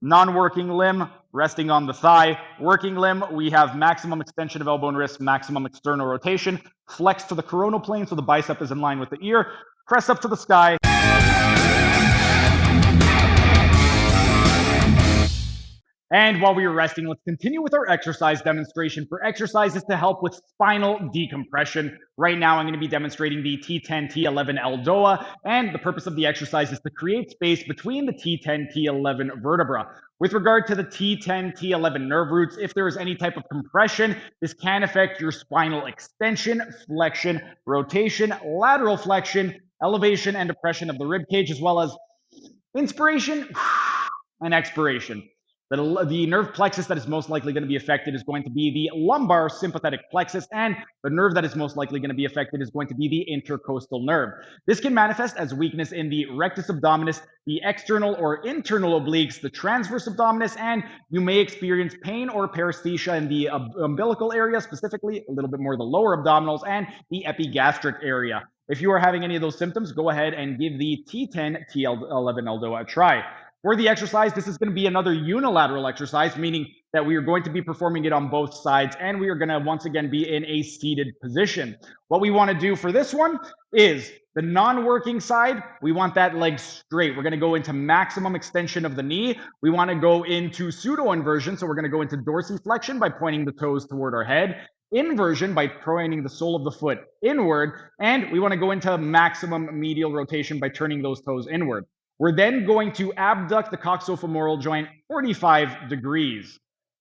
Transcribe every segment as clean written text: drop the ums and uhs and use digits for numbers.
Non-working limb, resting on the thigh. Working limb, we have maximum extension of elbow and wrist, maximum external rotation. Flex to the coronal plane so the bicep is in line with the ear. Press up to the sky. And while we were resting, let's continue with our exercise demonstration for exercises to help with spinal decompression. Right now, I'm going to be demonstrating the T10-T11 ELDOA, and the purpose of the exercise is to create space between the T10-T11 vertebra. With regard to the T10-T11 nerve roots, if there is any type of compression, this can affect your spinal extension, flexion, rotation, lateral flexion, elevation and depression of the rib cage, as well as inspiration and expiration. The nerve plexus that is most likely going to be affected is going to be the lumbar sympathetic plexus, and the nerve that is most likely going to be affected is going to be the intercostal nerve. This can manifest as weakness in the rectus abdominis, the external or internal obliques, the transverse abdominis, and you may experience pain or paresthesia in the umbilical area, specifically a little bit more the lower abdominals and the epigastric area. If you are having any of those symptoms, go ahead and give the T10-T11 ELDOA a try. For the exercise, this is going to be another unilateral exercise, meaning that we are going to be performing it on both sides, and we are going to once again be in a seated position. What we want to do for this one is the non-working side. We want that leg straight. We're going to go into maximum extension of the knee. We want to go into pseudo inversion, so we're going to go into dorsiflexion by pointing the toes toward our head. Inversion by pointing the sole of the foot inward, and we want to go into maximum medial rotation by turning those toes inward. We're then going to abduct the coxofemoral joint 45 degrees.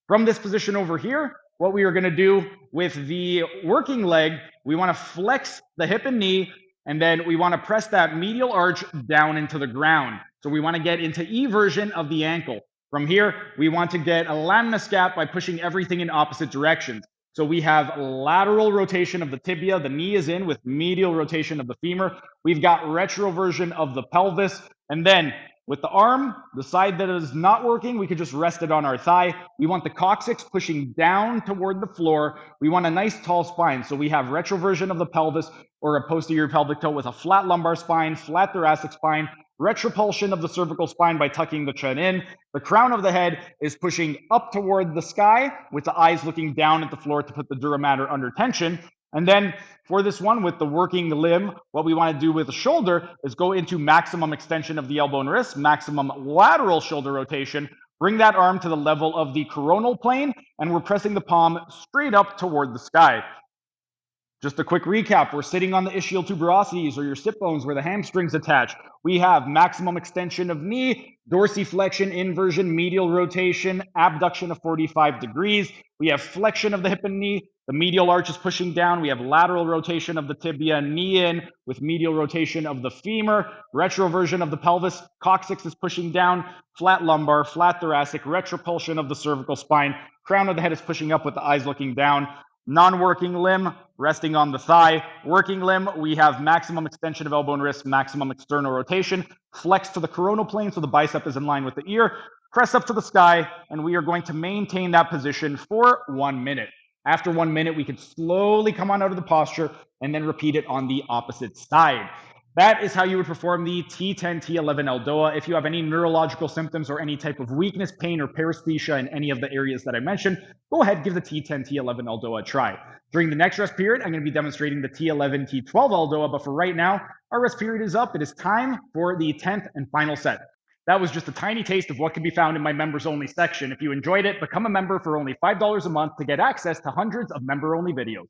From this position over here, what we are going to do with the working leg, we want to flex the hip and knee, and then we want to press that medial arch down into the ground. So we want to get into eversion of the ankle. From here, we want to get a lemniscate by pushing everything in opposite directions. So we have lateral rotation of the tibia, the knee is in with medial rotation of the femur. We've got retroversion of the pelvis. And then with the arm, the side that is not working, we could just rest it on our thigh. We want the coccyx pushing down toward the floor. We want a nice tall spine. So we have retroversion of the pelvis or a posterior pelvic tilt with a flat lumbar spine, flat thoracic spine, retropulsion of the cervical spine by tucking the chin in. The crown of the head is pushing up toward the sky with the eyes looking down at the floor to put the dura mater under tension. And then for this one with the working limb, what we want to do with the shoulder is go into maximum extension of the elbow and wrist, maximum lateral shoulder rotation, bring that arm to the level of the coronal plane, and we're pressing the palm straight up toward the sky. Just a quick recap, we're sitting on the ischial tuberosities or your sit bones where the hamstrings attach. We have maximum extension of knee, dorsiflexion, inversion, medial rotation, abduction of 45 degrees. We have flexion of the hip and knee. The medial arch is pushing down. We have lateral rotation of the tibia, knee in with medial rotation of the femur, retroversion of the pelvis, coccyx is pushing down, flat lumbar, flat thoracic, retropulsion of the cervical spine, crown of the head is pushing up with the eyes looking down. Non-working limb, resting on the thigh. Working limb, we have maximum extension of elbow and wrist, maximum external rotation. Flex to the coronal plane so the bicep is in line with the ear. Press up to the sky, and we are going to maintain that position for 1 minute. After 1 minute, we can slowly come on out of the posture and then repeat it on the opposite side. That is how you would perform the T10-T11 ELDOA. If you have any neurological symptoms or any type of weakness, pain, or paresthesia in any of the areas that I mentioned, go ahead, give the T10-T11 ELDOA a try. During the next rest period, I'm going to be demonstrating the T11-T12 ELDOA, but for right now, our rest period is up. It is time for the 10th and final set. That was just a tiny taste of what can be found in my members only section. If you enjoyed it, become a member for only $5 a month to get access to hundreds of member only videos.